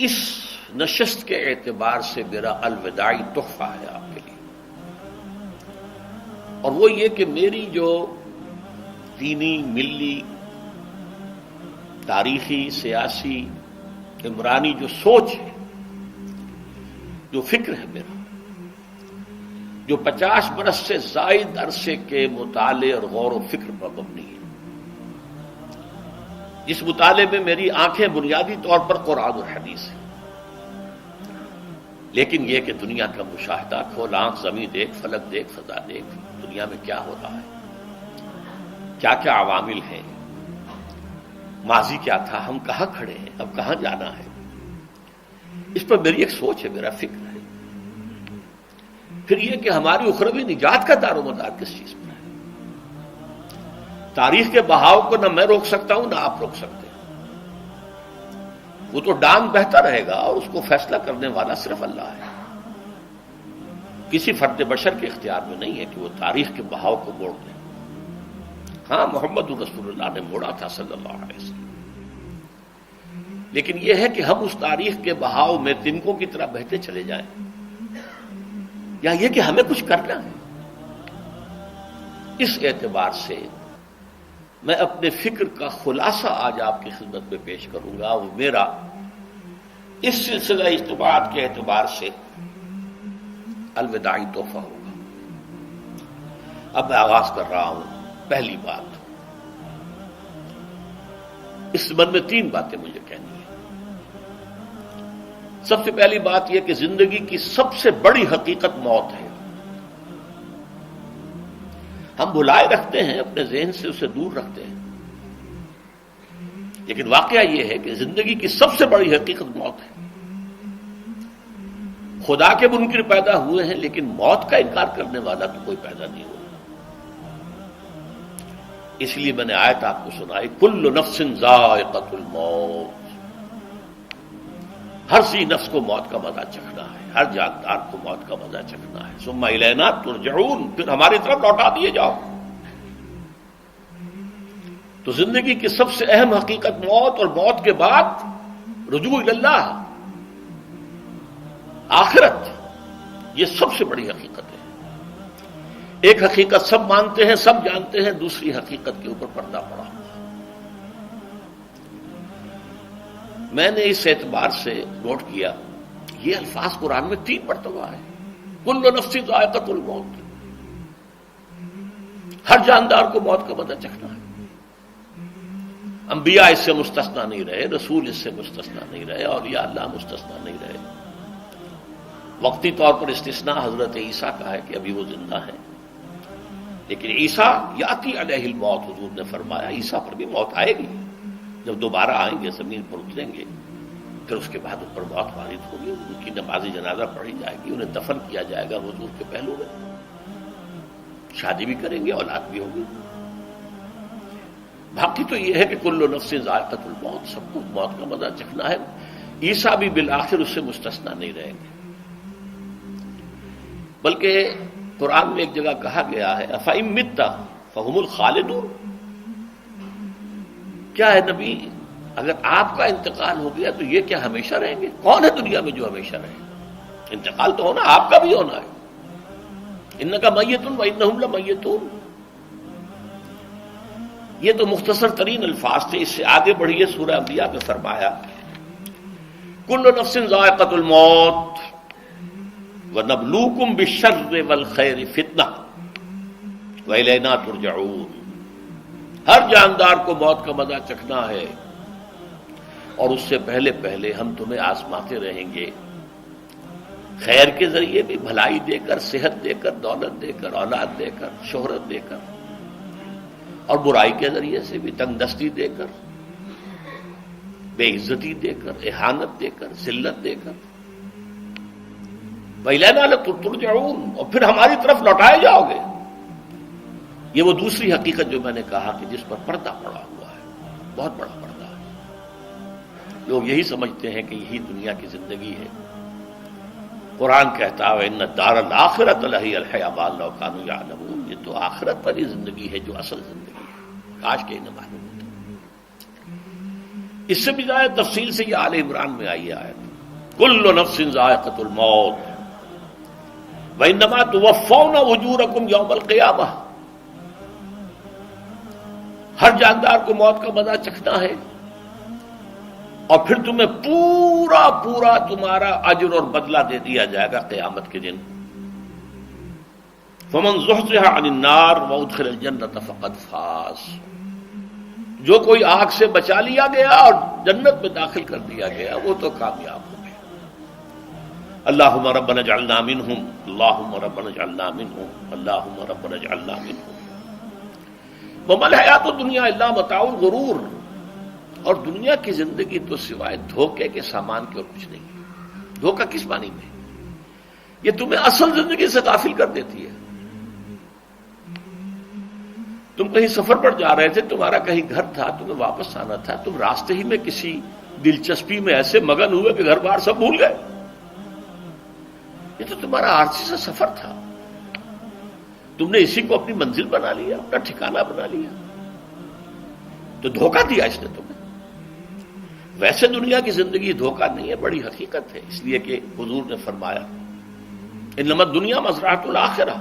اس نشست کے اعتبار سے میرا الوداعی تحفہ ہے آپ کے لیے، اور وہ یہ کہ میری جو دینی، ملی، تاریخی، سیاسی، عمرانی جو سوچ ہے، جو فکر ہے میرا، جو 50 برس سے زائد عرصے کے مطالعے اور غور و فکر پر مبنی ہے، جس مطالعے میں میری آنکھیں بنیادی طور پر قرآن اور حدیث ہیں، لیکن یہ کہ دنیا کا مشاہدہ، کھول آنکھ، زمین دیکھ، فلک دیکھ، فضا دیکھ، دنیا میں کیا ہو رہا ہے، کیا کیا عوامل ہیں، ماضی کیا تھا، ہم کہاں کھڑے ہیں، اب کہاں جانا ہے، اس پر میری ایک سوچ ہے، میرا فکر ہے۔ پھر یہ کہ ہماری اخروی نجات کا دار و مدار کس چیز پر ہے۔ تاریخ کے بہاؤ کو نہ میں روک سکتا ہوں، نہ آپ روک سکتے ہیں، وہ تو ڈانگ بہتا رہے گا، اور اس کو فیصلہ کرنے والا صرف اللہ ہے۔ کسی فرد بشر کے اختیار میں نہیں ہے کہ وہ تاریخ کے بہاؤ کو موڑ دے۔ ہاں، محمد رسول اللہ نے موڑا تھا صلی اللہ علیہ وسلم، لیکن یہ ہے کہ ہم اس تاریخ کے بہاؤ میں تنکوں کی طرح بہتے چلے جائیں، یا یہ کہ ہمیں کچھ کرنا ہے۔ اس اعتبار سے میں اپنے فکر کا خلاصہ آج آپ کی خدمت میں پیش کروں گا، وہ میرا اس سلسلہ اجتماعات کے اعتبار سے الوداعی تحفہ ہوگا۔ اب میں آغاز کر رہا ہوں۔ پہلی بات، اس سبب میں 3 باتیں مجھے کہنی ہیں۔ سب سے پہلی بات یہ کہ زندگی کی سب سے بڑی حقیقت موت ہے۔ ہم بھلائے رکھتے ہیں، اپنے ذہن سے اسے دور رکھتے ہیں، لیکن واقعہ یہ ہے کہ زندگی کی سب سے بڑی حقیقت موت ہے۔ خدا کے منکر پیدا ہوئے ہیں، لیکن موت کا انکار کرنے والا تو کوئی پیدا نہیں ہوا۔ اس لیے میں نے آیت آپ کو سنائی، کل نفس ذائقۃ الموت، ہر سی نفس کو موت کا مزہ چکھنا ہے، ہر جاندار کو موت کا مزہ چکھنا ہے۔ ثم الینا ترجعون، پھر ہماری طرف لوٹا دیے جاؤ۔ تو زندگی کی سب سے اہم حقیقت موت، اور موت کے بعد رجوع الی اللہ، آخرت، یہ سب سے بڑی حقیقت ہے۔ ایک حقیقت سب مانتے ہیں، سب جانتے ہیں، دوسری حقیقت کے اوپر پردہ پڑا۔ میں نے اس اعتبار سے نوٹ کیا، یہ الفاظ قرآن میں 3 مرتبہ ہے، کل نفس ذائقۃ الموت، ہر جاندار کو موت کا مزہ چکھنا ہے۔ انبیاء اس سے مستثنا نہیں رہے، رسول اس سے مستثنا نہیں رہے، اولیاء اللہ مستثنا نہیں رہے۔ وقتی طور پر استثناء حضرت عیسیٰ کا ہے کہ ابھی وہ زندہ ہیں، لیکن عیسیٰ یاتی علیہ الموت، حضور نے فرمایا عیسیٰ پر بھی موت آئے گی، جب دوبارہ آئیں گے، زمین پر اتریں گے، پھر اس کے بعد ان پر موت وارد ہوگی، ان کی نماز جنازہ پڑھی جائے گی، انہیں دفن کیا جائے گا حضور کے پہلو میں، شادی بھی کریں گے، اولاد بھی ہوگی۔ باقی تو یہ ہے کہ کل نفس ذائقۃ الموت، سب کو موت کا مزہ چکھنا ہے۔ عیسیٰ بھی بالآخر اس سے مستثنا نہیں رہیں گے، بلکہ قرآن میں ایک جگہ کہا گیا ہے أَفَإِن مِتَّ فَهُمُ الْخَالِدُونَ، کیا ہے نبی، اگر آپ کا انتقال ہو گیا تو یہ کیا ہمیشہ رہیں گے؟ کون ہے دنیا میں جو ہمیشہ رہے؟ انتقال تو ہونا، آپ کا بھی ہونا ہے۔ إِنَّكَ مَيِّتٌ وَإِنَّهُمْ لَمَيِّتُونَ۔ یہ تو مختصر ترین الفاظ تھے۔ اس سے آگے بڑھیے، سورہ انبیاء میں فرمایا کل نفس ذائقۃ الموت وَنَبْلُوكُمْ بِالشَّرِّ وَالْخَيْرِ فِتْنَةً وَإِلَيْنَا تُرْجَعُونَ، ہر جاندار کو موت کا مزہ چکھنا ہے، اور اس سے پہلے پہلے ہم تمہیں آزماتے رہیں گے، خیر کے ذریعے بھی، بھلائی دے کر، صحت دے کر، دولت دے کر، اولاد دے کر، شہرت دے کر، اور برائی کے ذریعے سے بھی، تنگ دستی دے کر، بے عزتی دے کر، اہانت دے کر، ذلت دے کر، وَإِلَيْنَا تُرْجَعُونَ، اور پھر ہماری طرف لوٹائے جاؤ گے۔ یہ وہ دوسری حقیقت جو میں نے کہا کہ جس پر پردہ پڑا ہوا ہے، بہت بڑا پردہ ہے۔ لوگ یہی سمجھتے ہیں کہ یہی دنیا کی زندگی ہے۔ قرآن کہتا ہے إِنَّ الدَّارَ الْآخِرَةَ لَهِيَ الْحَيَوَانُ لَوْ كَانُوا يَعْلَمُونَ، یہ تو آخرت پر ہی زندگی ہے جو اصل زندگی ہے، کاش کہ انہیں معلوم ہوتا۔ اس سے بھی زیادہ تفصیل سے یہ آل عمران میں آئی آیت، کل نفس ذائقۃ الموت وانما توفون اجورکم یوم القیامہ، ہر جاندار کو موت کا مزہ چکھنا ہے اور پھر تمہیں پورا پورا تمہارا اجر اور بدلہ دے دیا جائے گا قیامت کے دن۔ فمن زحزح عن النار وادخل الجنۃ فقد فاز، جو کوئی آگ سے بچا لیا گیا اور جنت میں داخل کر دیا گیا وہ تو کامیاب ہو گیا۔ اللہم ربنا اجعلنا منہم، اللہم ربنا اجعلنا منہم، اللہم ربنا اجعلنا منہم۔ وما الحیات الدنیا الا متاع الغرور، اور دنیا کی زندگی تو سوائے دھوکے کے سامان کے اور کچھ نہیں ہے۔ دھوکہ کس معنی میں؟ یہ تمہیں اصل زندگی سے غافل کر دیتی ہے۔ تم کہیں سفر پر جا رہے تھے، تمہارا کہیں گھر تھا، تمہیں واپس آنا تھا، تم راستے ہی میں کسی دلچسپی میں ایسے مگن ہوئے کہ گھر بار سب بھول گئے۔ یہ تو تمہارا عارضی سا سفر تھا، تم نے اسی کو اپنی منزل بنا لیا، اپنا ٹھکانہ بنا لیا، تو دھوکہ دیا اس نے تمہیں۔ ویسے دنیا کی زندگی دھوکہ نہیں ہے، بڑی حقیقت ہے، اس لیے کہ حضور نے فرمایا انما الدنیا مزرعۃ الآخرہ،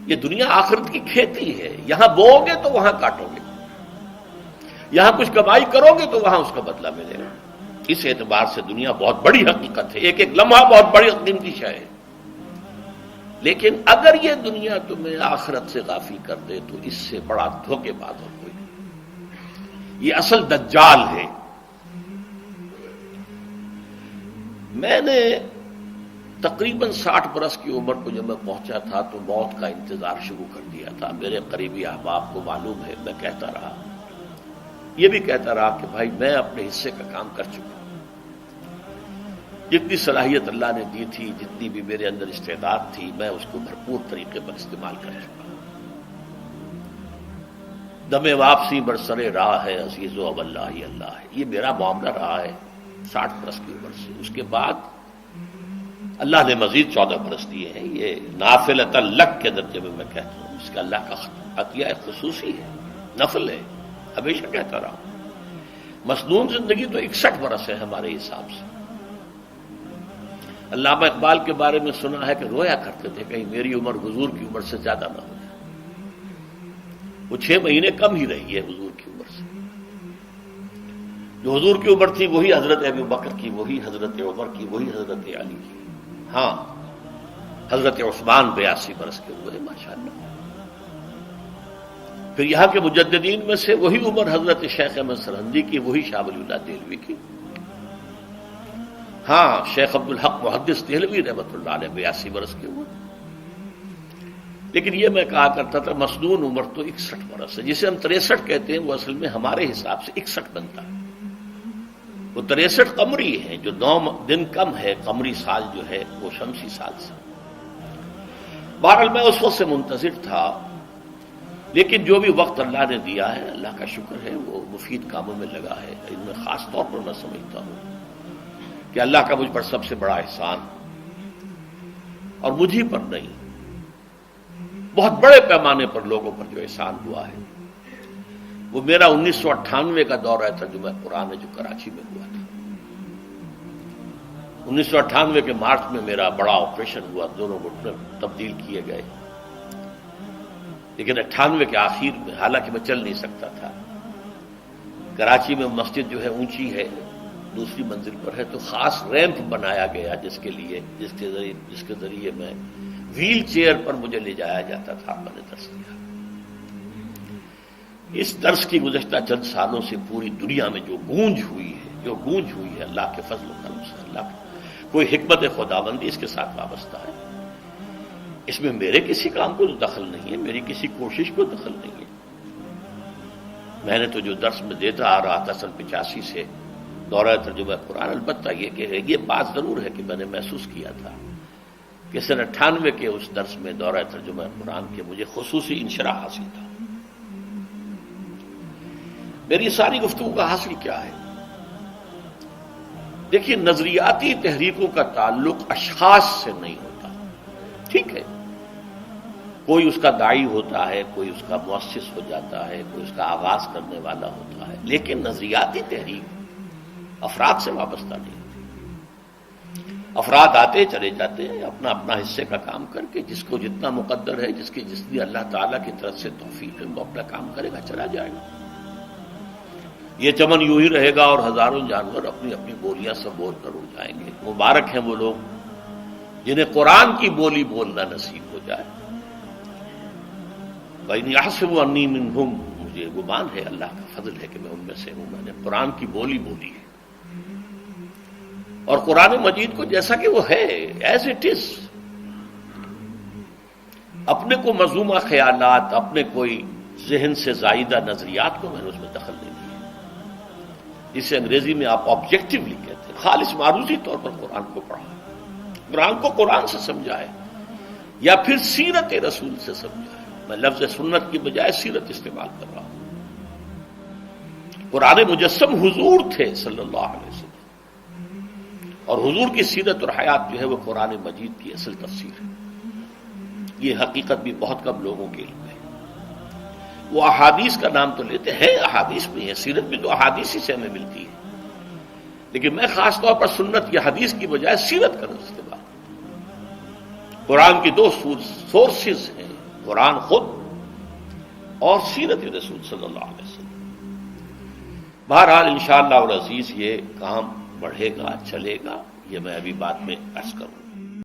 یہ دنیا آخرت کی کھیتی ہے، یہاں بوؤ گے تو وہاں کاٹو گے، یہاں کچھ کمائی کرو گے تو وہاں اس کا بدلہ ملے گا۔ اس اعتبار سے دنیا بہت بڑی حقیقت ہے، ایک ایک لمحہ بہت بڑی قیمتی شے ہے، لیکن اگر یہ دنیا تمہیں آخرت سے غافل کر دے تو اس سے بڑا دھوکے باز اور کوئی نہیں۔ یہ اصل دجال ہے۔ میں نے تقریباً 60 برس کی عمر کو جب میں پہنچا تھا تو موت کا انتظار شروع کر دیا تھا۔ میرے قریبی احباب کو معلوم ہے، میں کہتا رہا، یہ بھی کہتا رہا کہ بھائی میں اپنے حصے کا کام کر چکا ہوں، جتنی صلاحیت اللہ نے دی تھی، جتنی بھی میرے اندر استعداد تھی، میں اس کو بھرپور طریقے پر استعمال کر چکا ہوں۔ دم واپسی برسرے راہ ہے عزیز و اب اللہ ہی اللہ ہے، یہ میرا معاملہ رہا ہے 60 برس کی عمر سے۔ اس کے بعد اللہ نے مزید 14 برس دیے ہیں، یہ نافلۃ لک کے درجے میں میں کہتا ہوں، اس کا اللہ کا عطیہ خصوصی ہے، نفل ہے، ہمیشہ کہتا رہا ہوں۔ مسنون زندگی تو 61 برس ہے ہمارے حساب سے۔ علامہ اقبال کے بارے میں سنا ہے کہ رویا کرتے تھے کہیں میری عمر حضور کی عمر سے زیادہ نہ ہو جائے۔ وہ 6 مہینے کم ہی رہی ہے حضور کی عمر سے۔ جو حضور کی عمر تھی وہی حضرت ابو بکر کی، وہی حضرت عمر کی، وہی حضرت علی کی۔ ہاں حضرت عثمان 82 برس کے ہوئے ماشاءاللہ۔ پھر یہاں کے مجددین میں سے وہی عمر حضرت شیخ احمد سرہندی کی، وہی شاہ ولی اللہ دہلوی کی۔ ہاں شیخ عبدالحق محدث دہلوی رحمۃ اللہ علیہ 82 برس کے ہوئے۔ لیکن یہ میں کہا کرتا تھا مسنون عمر تو 61 برس ہے، جسے ہم 63 کہتے ہیں وہ اصل میں ہمارے حساب سے 61 بنتا ہے۔ وہ 63 قمری ہے، جو 9 دن کم ہے، قمری سال جو ہے وہ شمسی سال سے۔ بہرحال میں اس وقت سے منتظر تھا، لیکن جو بھی وقت اللہ نے دیا ہے اللہ کا شکر ہے، وہ مفید کاموں میں لگا ہے۔ ان میں خاص طور پر میں سمجھتا ہوں کہ اللہ کا مجھ پر سب سے بڑا احسان، اور مجھ ہی پر نہیں، بہت بڑے پیمانے پر لوگوں پر جو احسان ہوا ہے، وہ میرا 1998 کا دورہ ترجمہ قرآن ہے جو کراچی میں ہوا تھا۔ 1998 کے مارچ میں میرا بڑا آپریشن ہوا، دونوں گھٹنے تبدیل کیے گئے، لیکن 98 کے آخر میں، حالانکہ میں چل نہیں سکتا تھا، کراچی میں مسجد جو ہے اونچی ہے، دوسری منزل پر ہے، تو خاص ریمپ بنایا گیا جس کے ذریعے میں ویل چیئر پر مجھے لے جایا جاتا تھا۔ میں نے درس دیا۔ اس درس کی گزشتہ چند سالوں سے پوری دنیا میں جو گونج ہوئی ہے اللہ کے فضل و کرم سے، اللہ کی کوئی حکمت خداوندی اس کے ساتھ وابستہ ہے۔ اس میں میرے کسی کام کو دخل نہیں ہے، میری کسی کوشش کو دخل نہیں ہے۔ میں نے تو جو درس میں دیتا آ رہا تھا سن 85 سے دورہ ترجمہ قرآن، البتہ یہ بات ضرور ہے کہ میں نے محسوس کیا تھا کہ سن 98 کے اس درس میں دورہ ترجمہ قرآن کے مجھے خصوصی انشراح حاصل تھا۔ میری ساری گفتگو کا حاصل کیا ہے؟ دیکھیے، نظریاتی تحریکوں کا تعلق اشخاص سے نہیں ہوتا، ٹھیک ہے، کوئی اس کا داعی ہوتا ہے، کوئی اس کا مؤسس ہو جاتا ہے، کوئی اس کا آغاز کرنے والا ہوتا ہے، لیکن نظریاتی تحریک افراد سے وابستہ نہیں ہوتی۔ افراد آتے چلے جاتے ہیں اپنا اپنا حصے کا کام کر کے، جس کو جتنا مقدر ہے، جس کی جتنی اللہ تعالیٰ کی طرف سے توفیق ہے، وہ اپنا کام کرے گا، چلا جائے گا۔ یہ چمن یوں ہی رہے گا اور ہزاروں جانور اپنی اپنی بولیاں سب بول کر اڑ جائیں گے۔ مبارک ہیں وہ لوگ جنہیں قرآن کی بولی بولنا نصیب ہو جائے۔ وَإِنْ يَحْسَبُ أَنِّي مِنْهُمْ، مجھے گمان ہے، اللہ کا فضل ہے کہ میں ان میں سے ہوں، میں نے قرآن کی بولی بولی ہے، اور قرآن مجید کو جیسا کہ وہ ہے ایز اٹ از، اپنے کو مذمومہ خیالات، اپنے کوئی ذہن سے زائدہ نظریات کو میں نے اس میں دخل نہیں دیا، جسے انگریزی میں آپ آبجیکٹیولی کہتے ہیں، خالص معروضی طور پر قرآن کو پڑھا، قرآن کو قرآن سے سمجھا ہے، یا پھر سیرت رسول سے سمجھا ہے۔ میں لفظ سنت کی بجائے سیرت استعمال کر رہا ہوں۔ قرآن مجسم حضور تھے صلی اللہ علیہ وسلم، اور حضور کی سیرت اور حیات جو ہے وہ قرآن مجید کی اصل تفسیر ہے۔ یہ حقیقت بھی بہت کم لوگوں کے علم ہے۔ وہ احادیث کا نام تو لیتے ہیں، احادیث بھی ہے، سیرت بھی تو احادیث ہی سے ہمیں ملتی ہے، لیکن میں خاص طور پر سنت یا حدیث کی بجائے سیرت کا استعمال۔ قرآن کی دو سورسز ہیں، قرآن خود اور سیرت رسول صلی اللہ علیہ وسلم۔ بہرحال انشاءاللہ العزیز یہ کام بڑھے گا، چلے گا، یہ میں ابھی بعد میں عرض کروں گا۔